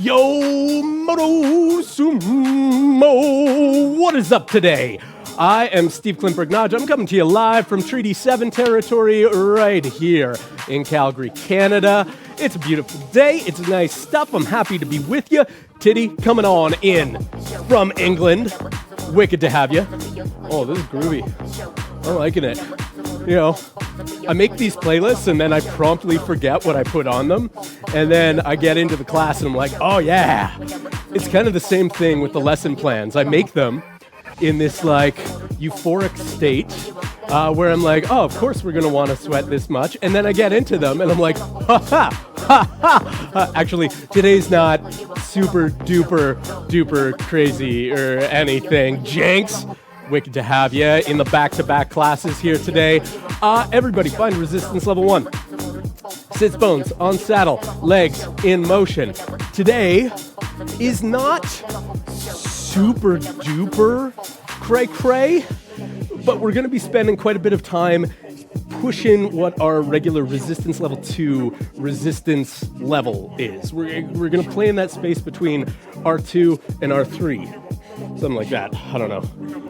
Yo, Motosumo! What is up today? I am Steve Klimperg-Nodge. I'm coming to you live from Treaty 7 territory right here in Calgary, Canada. It's a beautiful day. It's nice stuff. I'm happy to be with you. Titty coming on in from England. Wicked to have you. Oh, this is groovy. I'm liking it. You know, I make these playlists and then I promptly forget what I put on them. And then I get into the class and I'm like, oh yeah. It's kind of the same thing with the lesson plans. I make them in this like euphoric state where I'm like, oh, of course we're going to want to sweat this much. And then I get into them and I'm like, ha ha, ha ha. Actually, today's not super duper crazy or anything. Jenks. Wicked to have you in the back-to-back classes here today. Everybody find resistance level 1. Sits bones on saddle, legs in motion. Today is not super duper cray-cray, but we're going to be spending quite a bit of time pushing what our regular resistance level 2 resistance level is. We're going to play in that space between R2 and R3. Something like that. I don't know.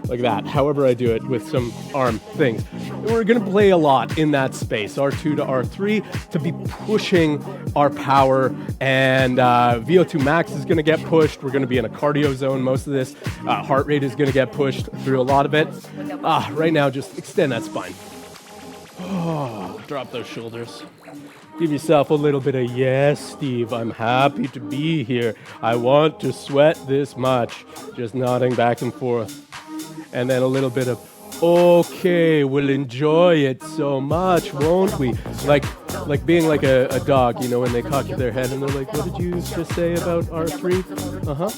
Like that. However I do it with some arm things. We're going to play a lot in that space, R2 to R3, to be pushing our power. And VO2 max is going to get pushed. We're going to be in a cardio zone most of this. Heart rate is going to get pushed through a lot of it. Right now, just extend that spine. Oh, drop those shoulders. Give yourself a little bit of, yes, Steve, I'm happy to be here. I want to sweat this much. Just nodding back and forth. And then a little bit of, okay, we'll enjoy it so much, won't we? Like being like a dog, you know, when they cock their head and they're like, what did you just say about R3? Huh?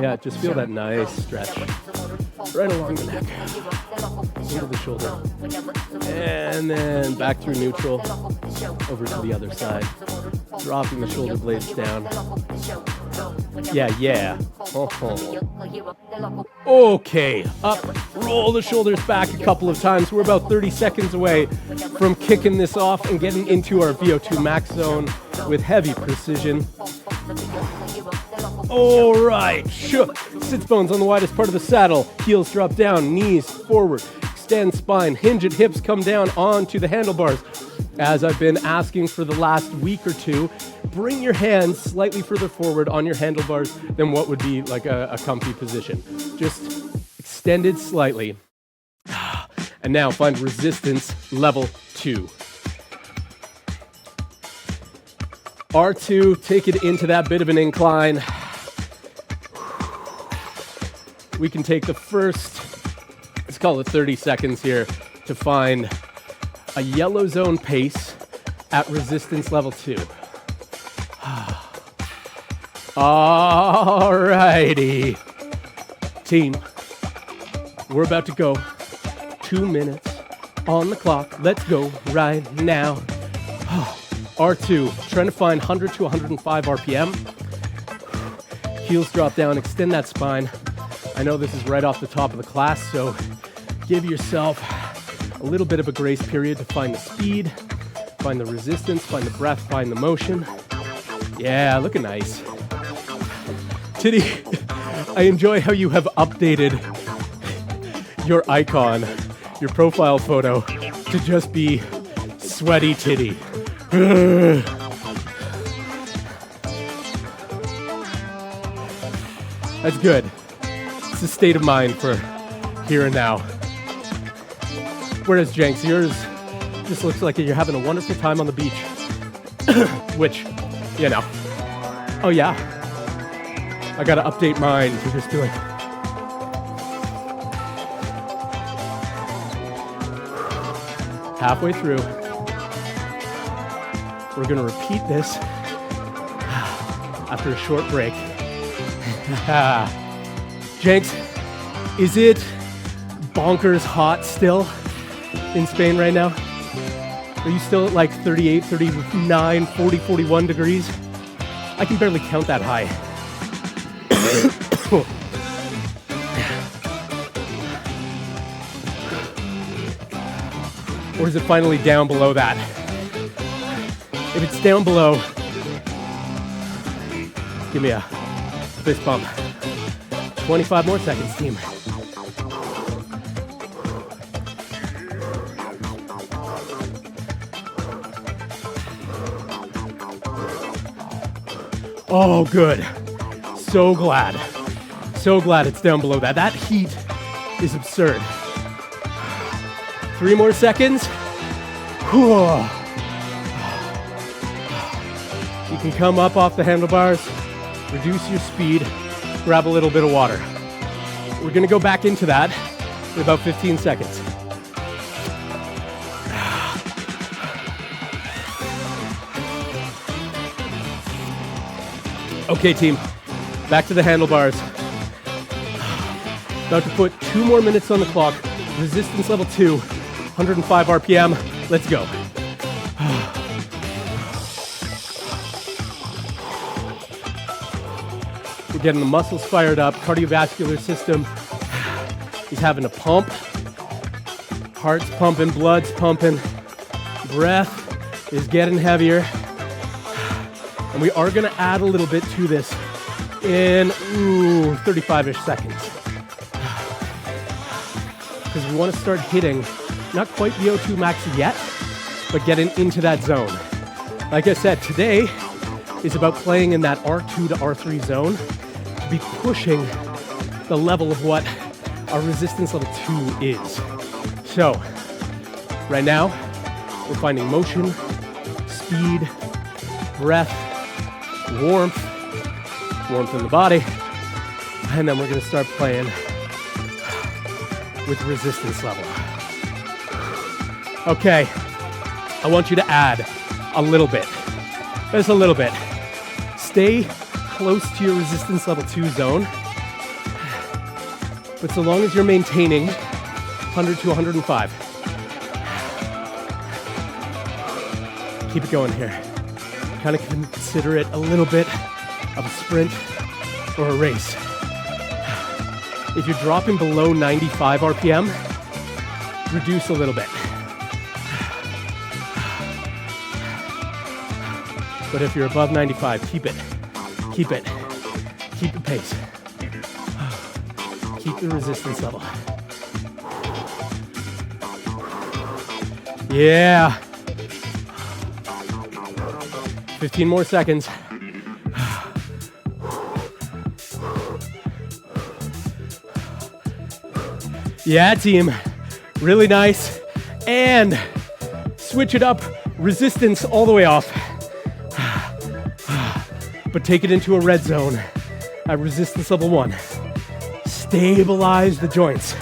Yeah, just feel that nice stretch. Right along the neck. Into the shoulder. And then back through neutral. Over to the other side. Dropping the shoulder blades down. Yeah. Okay, up, roll the shoulders back a couple of times. We're about 30 seconds away from kicking this off and getting into our VO2 max zone with heavy precision. All right, sits bones on the widest part of the saddle. Heels drop down, knees forward. Extend spine, hinge at hips, come down onto the handlebars. As I've been asking for the last week or two, bring your hands slightly further forward on your handlebars than what would be like a comfy position. Just extended slightly. And now find resistance level 2. R2, take it into that bit of an incline. We can take the first, let's call it 30 seconds here, to find a yellow zone pace at resistance level 2. Alrighty. Team, we're about to go. 2 minutes on the clock. Let's go right now. R2, trying to find 100 to 105 RPM. Heels drop down, extend that spine. I know this is right off the top of the class, so give yourself a little bit of a grace period to find the speed, find the resistance, find the breath, find the motion. Yeah, looking nice. Titty, I enjoy how you have updated your icon, your profile photo, to just be sweaty titty. That's good. It's a state of mind for here and now. Whereas Jenks, yours just looks like you're having a wonderful time on the beach. Which, you know. Oh yeah. I gotta update mine to just be like. Halfway through. We're gonna repeat this after a short break. Jenks, is it bonkers hot still in Spain right now? Are you still at like 38, 39, 40, 41 degrees? I can barely count that high. Or is it finally down below that? If it's down below Give me a fist bump. 25 more seconds, team. Oh, good. So glad. So glad it's down below that. That heat is absurd. 3 more seconds. You can come up off the handlebars, reduce your speed, grab a little bit of water. We're gonna go back into that in about 15 seconds. Okay, team, back to the handlebars. About to put 2 more minutes on the clock. Resistance level 2, 105 RPM. Let's go. We're getting the muscles fired up, cardiovascular system is having a pump. Heart's pumping, blood's pumping, breath is getting heavier. And we are gonna add a little bit to this in 35-ish seconds. Because we wanna start hitting, not quite the O2 max yet, but getting into that zone. Like I said, today is about playing in that R2 to R3 zone to be pushing the level of what our resistance level 2 is. So, right now, we're finding motion, speed, breath, warmth in the body, and then we're gonna start playing with resistance level. Okay, I want you to add a little bit, just a little bit. Stay close to your resistance level 2 zone, but so long as you're maintaining 100 to 105. Keep it going here. Kind of consider it a little bit of a sprint or a race. If you're dropping below 95 RPM, reduce a little bit. But if you're above 95, keep it. Keep it. Keep the pace. Keep the resistance level. Yeah. 15 more seconds. Yeah, team. Really nice. And switch it up. Resistance all the way off. But take it into a red zone at resistance level 1. Stabilize the joints.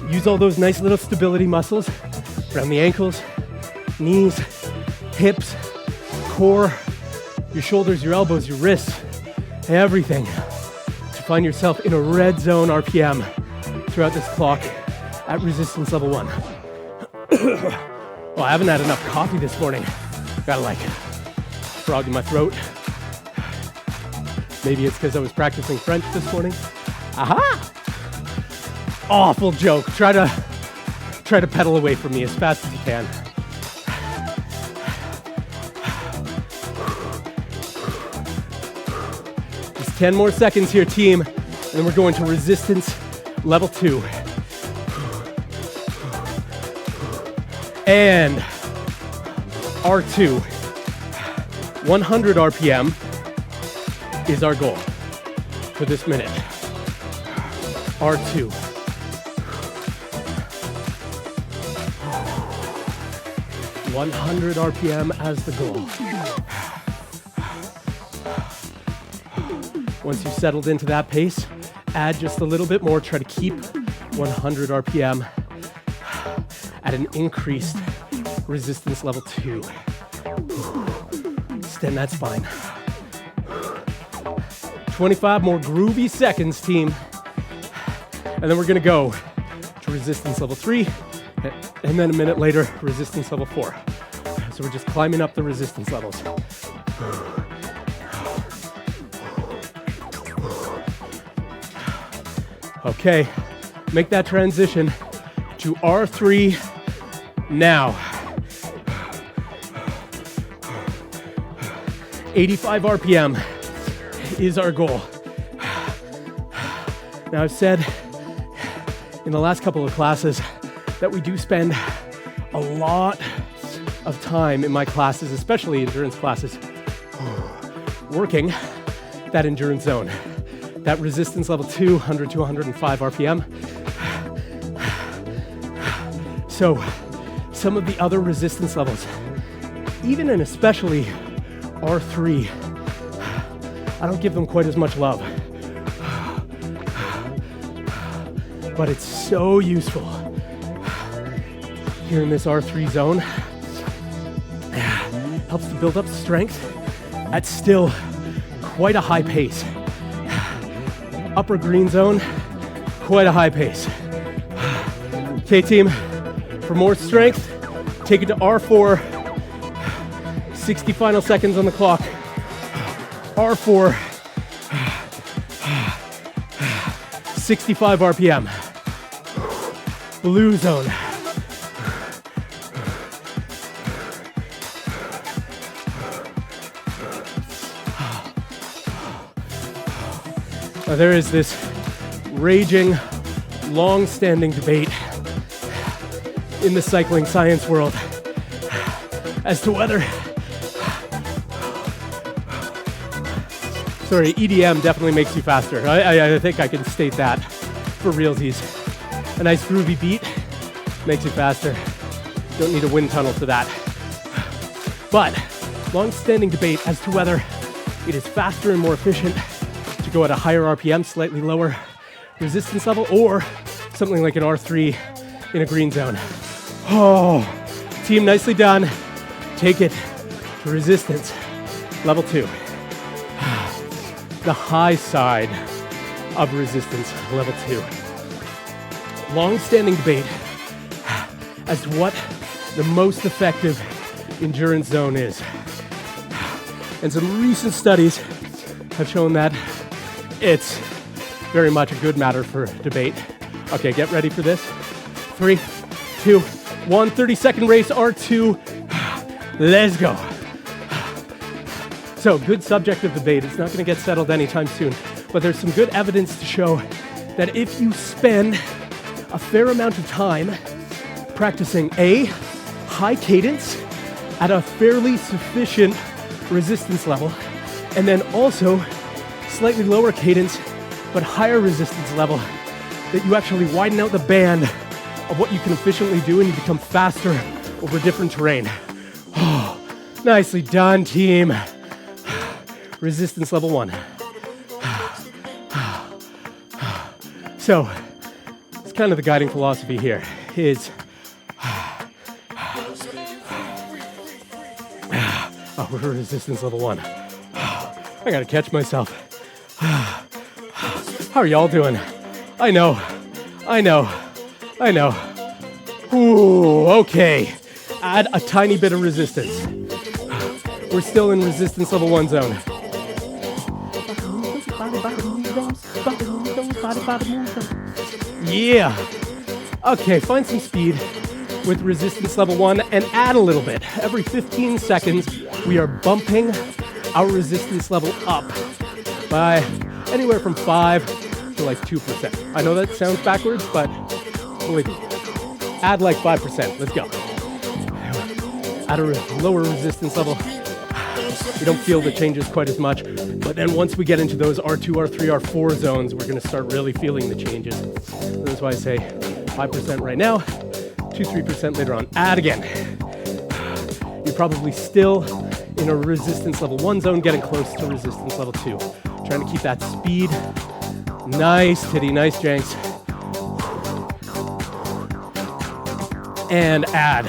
Use all those nice little stability muscles around the ankles, knees, hips, core, your shoulders, your elbows, your wrists, everything to find yourself in a red zone RPM throughout this clock at resistance level 1. Well, I haven't had enough coffee this morning. Got frog in my throat. Maybe it's because I was practicing French this morning. Aha! Awful joke. Try to pedal away from me as fast as you can. Just 10 more seconds here, team. And then we're going to resistance level 2. And R2. 100 RPM is our goal for this minute. R2. (100 RPM as the goal. Once you've settled into that pace, add just a little bit more. Try to keep 100 RPM at an increased resistance level 2. Extend that spine. 25 more groovy seconds, team. And then we're gonna go to resistance level 3, and then a minute later, resistance level 4. So we're just climbing up the resistance levels. Okay, make that transition to R3 now. 85 RPM. is our goal. Now, I've said in the last couple of classes that we do spend a lot of time in my classes, especially endurance classes, working that endurance zone, that resistance level 2, 100 to 105 RPM. So some of the other resistance levels, even and especially R3, I don't give them quite as much love. But it's so useful here in this R3 zone. Helps to build up strength at still quite a high pace. Upper green zone, quite a high pace. Okay, team, for more strength, take it to R4. 60 final seconds on the clock. R4. 65 RPM. Blue zone. Now, there is this raging, long-standing debate in the cycling science world as to whether, EDM definitely makes you faster. I think I can state that for realsies. A nice groovy beat makes you faster. Don't need a wind tunnel for that. But long-standing debate as to whether it is faster and more efficient to go at a higher RPM, slightly lower resistance level, or something like an R3 in a green zone. Oh, team, nicely done. Take it to resistance level 2. The high side of resistance level 2. Long-standing debate as to what the most effective endurance zone is. And some recent studies have shown that it's very much a good matter for debate. Okay, get ready for this. 3, 2, 1, 30-second race, R2. Let's go. So, good subject of debate. It's not going to get settled anytime soon. But there's some good evidence to show that if you spend a fair amount of time practicing A, high cadence at a fairly sufficient resistance level, and then also slightly lower cadence but higher resistance level, that you actually widen out the band of what you can efficiently do and you become faster over different terrain. Oh, nicely done, team. Resistance level 1. So, it's kind of the guiding philosophy here is, oh, we're resistance level 1. I gotta catch myself. How are y'all doing? I know. Ooh, okay. Add a tiny bit of resistance. We're still in resistance level 1 zone. Yeah. Okay, find some speed with resistance level 1 and add a little bit. Every 15 seconds, we are bumping our resistance level up by anywhere from 5 to like 2%. I know that sounds backwards, but believe me, add like 5%. Let's go. At a lower resistance level, you don't feel the changes quite as much. But then once we get into those R2, R3, R4 zones, we're going to start really feeling the changes. So that's why I say 5% right now, 2-3% later on. Add again. You're probably still in a resistance level 1 zone, getting close to resistance level 2. Trying to keep that speed. Nice, Titty, nice, Jenks. And add.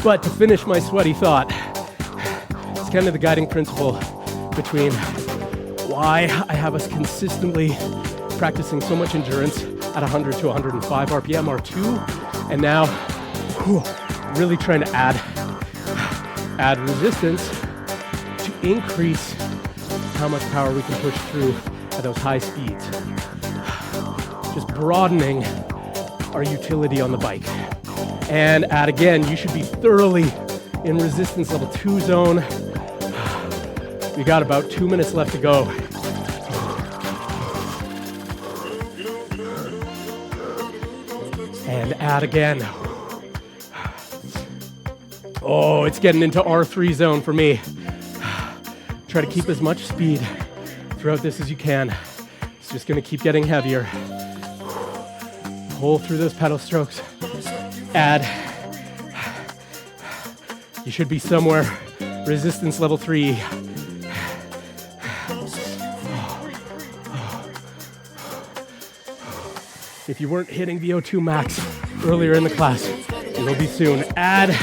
But to finish my sweaty thought, it's kind of the guiding principle between why I have us consistently practicing so much endurance at 100 to 105 RPM R2, and now really trying to add resistance to increase how much power we can push through at those high speeds. Just broadening our utility on the bike. And add again, you should be thoroughly in resistance level 2 zone. We got about 2 minutes left to go. And add again. Oh, it's getting into R3 zone for me. Try to keep as much speed throughout this as you can. It's just gonna keep getting heavier. Pull through those pedal strokes. Add. You should be somewhere. Resistance level 3. If you weren't hitting VO2 max earlier in the class, you will be soon. Add.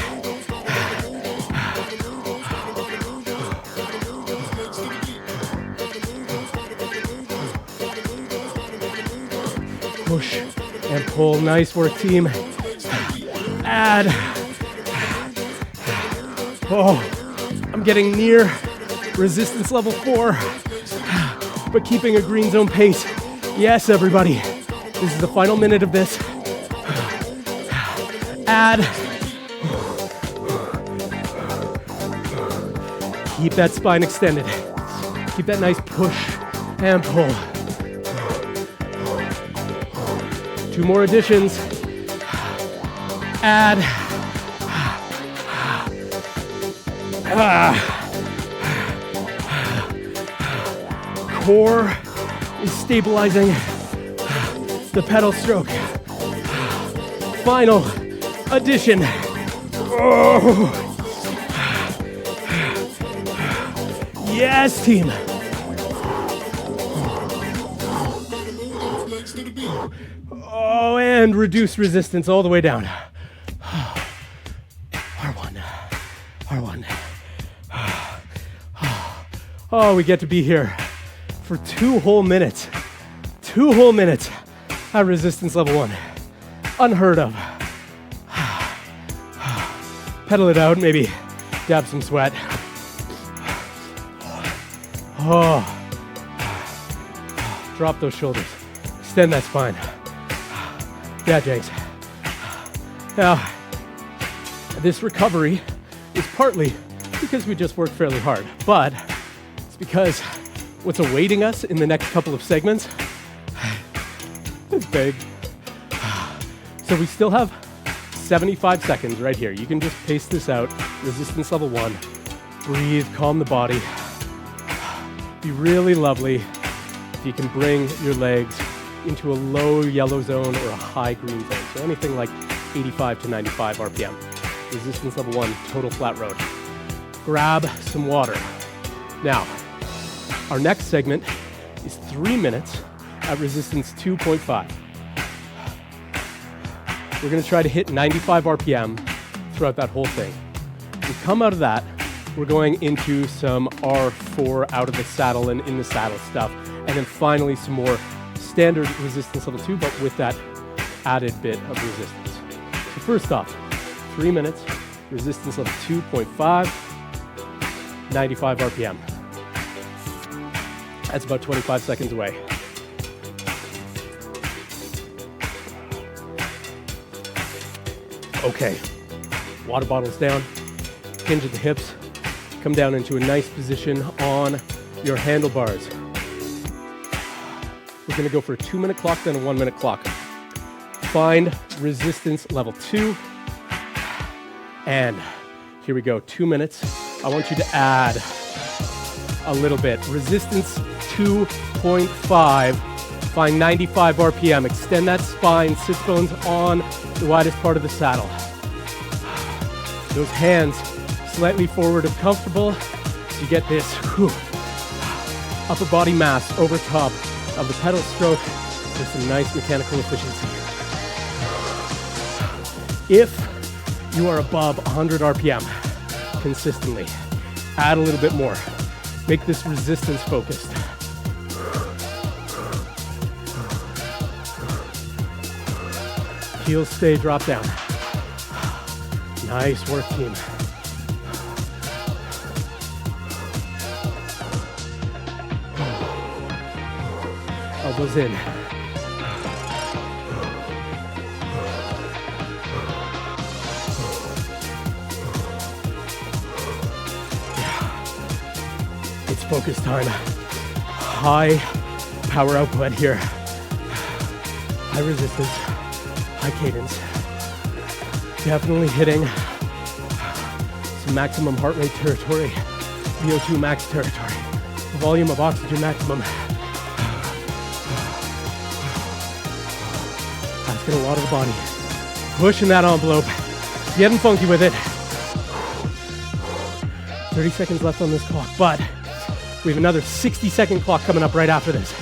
Push and pull. Nice work, team. Add. Oh, I'm getting near resistance level 4, but keeping a green zone pace. Yes, everybody. This is the final minute of this. Add. Keep that spine extended. Keep that nice push and pull. 2 more additions. Add. Core is stabilizing the pedal stroke. Final addition. Oh. Yes, team. Oh, and reduce resistance all the way down. R1, R1. Oh, we get to be here for 2 whole minutes. 2 whole minutes at resistance level 1. Unheard of. Pedal it out, maybe dab some sweat. Oh. Drop those shoulders. Extend that spine. Yeah, James. Now, this recovery is partly because we just worked fairly hard, but it's because what's awaiting us in the next couple of segments is big. So we still have 75 seconds right here. You can just pace this out. Resistance level 1. Breathe, calm the body. Be really lovely if you can bring your legs into a low yellow zone or a high green zone. So anything like 85 to 95 RPM. Resistance level 1, total flat road. Grab some water. Now, our next segment is 3 minutes at resistance 2.5. We're gonna try to hit 95 RPM throughout that whole thing. We come out of that, we're going into some R4 out of the saddle and in the saddle stuff, and then finally some more standard resistance level 2, but with that added bit of resistance. So first off, 3 minutes, resistance level 2.5, 95 RPM. That's about 25 seconds away. Okay, water bottles down, hinge at the hips, come down into a nice position on your handlebars. We're gonna go for a 2-minute clock, then a 1-minute clock. Find resistance level 2. And here we go, 2 minutes. I want you to add a little bit. Resistance 2.5, find 95 RPM. Extend that spine, sit bones on the widest part of the saddle. Those hands slightly forward if comfortable. So you get this upper body mass over top of the pedal stroke with some nice mechanical efficiency. If you are above 100 RPM consistently, add a little bit more. Make this resistance focused. Heels stay, drop down. Nice work, team. Elbows in. It's focus time. High power output here. High resistance, high cadence. Definitely hitting some maximum heart rate territory, VO2 max territory, volume of oxygen maximum. Asking a lot of the body. Pushing that envelope, getting funky with it. 30 seconds left on this clock, but we have another 60-second clock coming up right after this.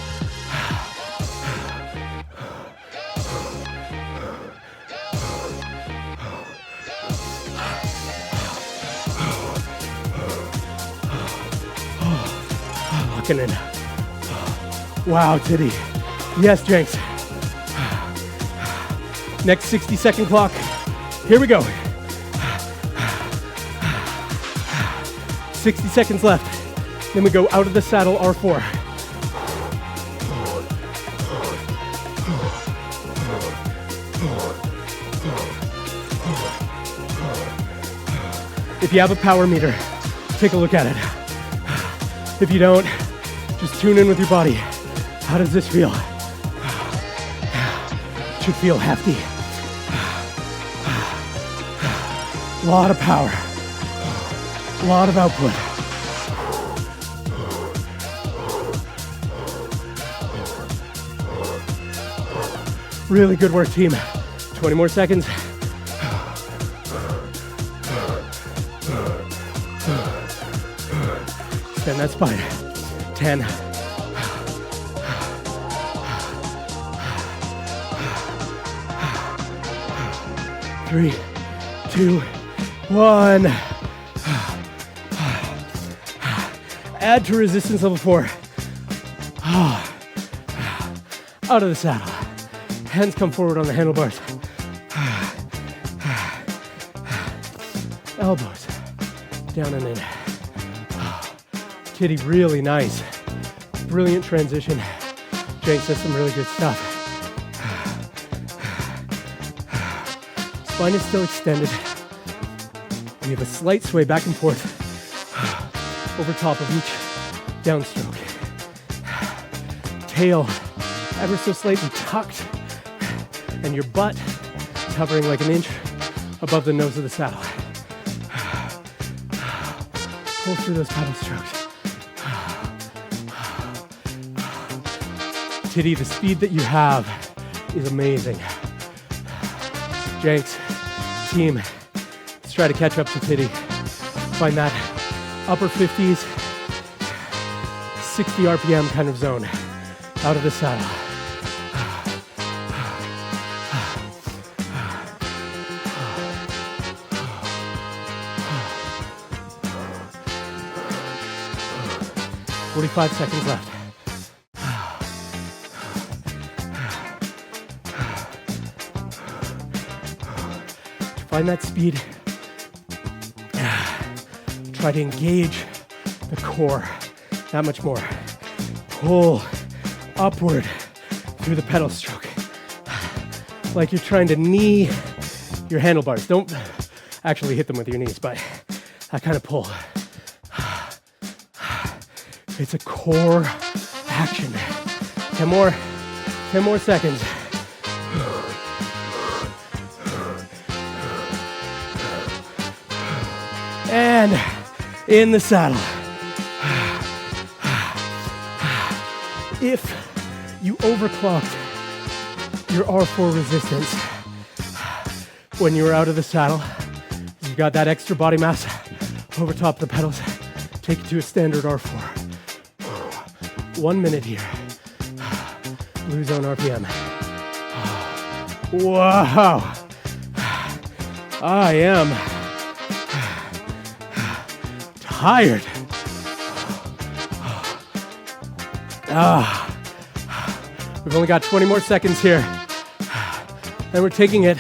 Locking in. Wow, Titty. Yes, Jenks. Next 60-second clock. Here we go. 60 seconds left. Then we go out of the saddle, R4. If you have a power meter, take a look at it. If you don't, just tune in with your body. How does this feel? It should feel hefty. A lot of power. A lot of output. Really good work, team. 20 more seconds. Extend that spine. 10. 3, 2, 1. Add to resistance level 4. Out of the saddle. Hands come forward on the handlebars. Elbows down and in. Kitty, really nice. Brilliant transition. Jenks does some really good stuff. Spine is still extended. We have a slight sway back and forth over top of each downstroke. Tail ever so slightly tucked, and your butt hovering like an inch above the nose of the saddle. Pull through those pedal strokes. Titty, the speed that you have is amazing. Jenks, team, let's try to catch up to Titty. Find that upper 50s, 60 RPM kind of zone out of the saddle. 45 seconds left. Find that speed. Try to engage the core that much more. Pull upward through the pedal stroke. Like you're trying to knee your handlebars. Don't actually hit them with your knees, but that kind of pull. It's a core action. 10 more seconds. And in the saddle. If you overclocked your R4 resistance when you were out of the saddle, you got that extra body mass over top of the pedals, take it to a standard R4. 1 minute here. Blue zone RPM. Wow. I am tired. We've only got 20 more seconds here. And we're taking it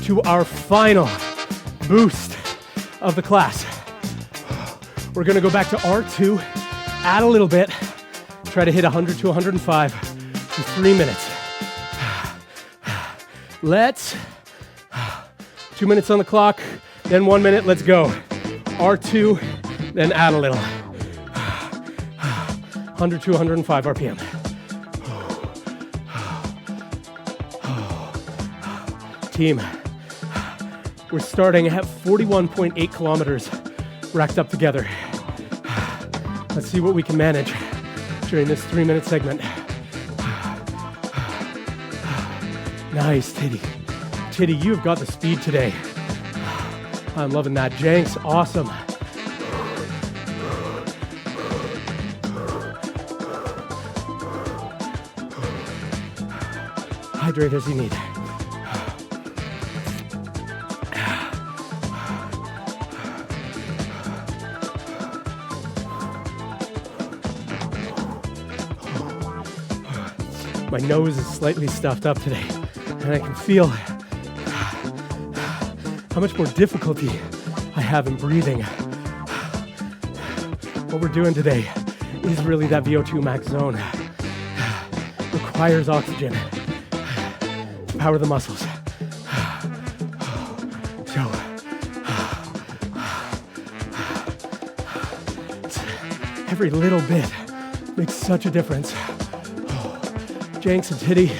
to our final boost of the class. We're gonna go back to R2, add a little bit, try to hit 100 to 105 for 3 minutes. Let's, 2 minutes on the clock, then 1 minute, let's go. R2, then add a little. 100 to 105 RPM. Team, we're starting at 41.8 kilometers racked up together. Let's see what we can manage during this 3-minute segment. Nice, Titty. Titty, you've got the speed today. I'm loving that. Jenks, awesome. Hydrate as you need. My nose is slightly stuffed up today, and I can feel how much more difficulty I have in breathing. What we're doing today is really that VO2 max zone. Requires oxygen to power the muscles. So, every little bit makes such a difference. Jenks and Titty,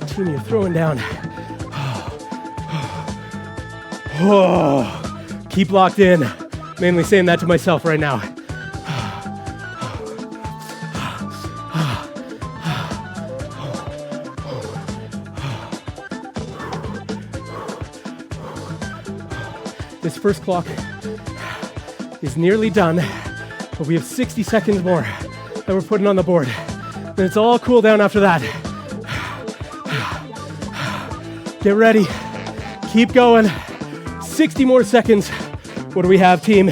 team, you're throwing down. Keep locked in. Mainly saying that to myself right now. This first clock is nearly done, but we have 60 seconds more that we're putting on the board. And it's all cool down after that. Get ready. Keep going. 60 more seconds. What do we have, team?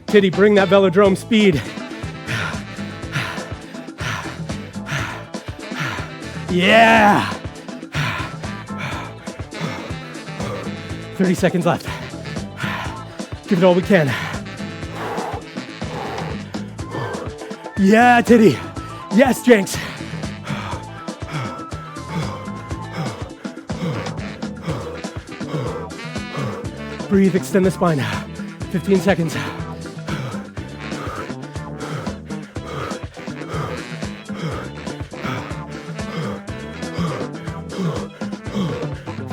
Titty, bring that velodrome speed. Yeah! 30 seconds left. Give it all we can. Yeah, Titty. Yes, Jenks. Breathe, extend the spine. 15 seconds.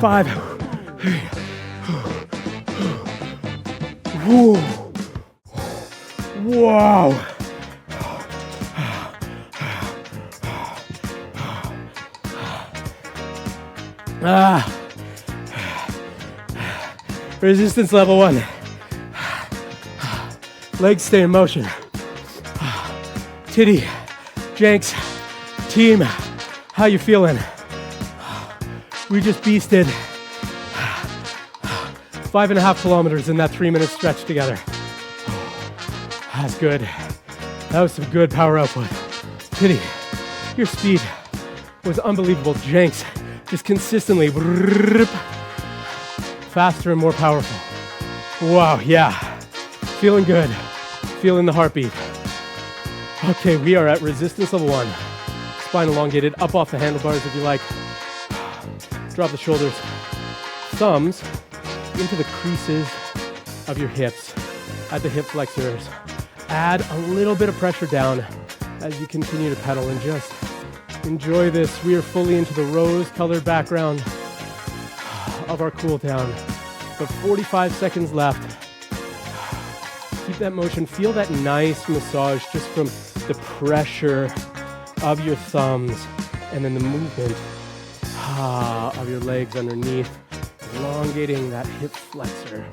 5. Whoa. Wow. Resistance level 1. Legs stay in motion. Titty, Jenks, team, how you feeling? We just beasted 5.5 kilometers in that 3-minute stretch together. That's good. That was some good power output. Titty, your speed was unbelievable. Jenks, just consistently faster and more powerful. Wow, yeah. Feeling good. Feeling the heartbeat. Okay, we are at resistance level 1. Spine elongated, up off the handlebars if you like. Drop the shoulders, thumbs into the creases of your hips at the hip flexors. Add a little bit of pressure down as you continue to pedal and just enjoy this. We are fully into the rose-colored background of our cool down. But 45 seconds left. Keep that motion. Feel that nice massage just from the pressure of your thumbs and then the movement of your legs underneath, elongating that hip flexor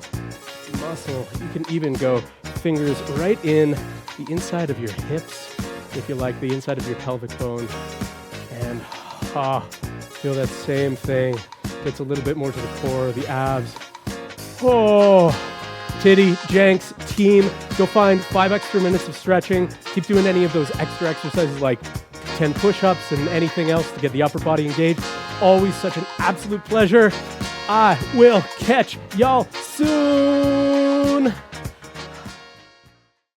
muscle. You can even go fingers right in the inside of your hips, if you like, the inside of your pelvic bone, and feel that same thing. Gets a little bit more to the core, the abs. Titty, Jenks, team, go find 5 extra minutes of stretching. Keep doing any of those extra exercises like 10 push-ups and anything else to get the upper body engaged. Always such an absolute pleasure. I will catch y'all soon.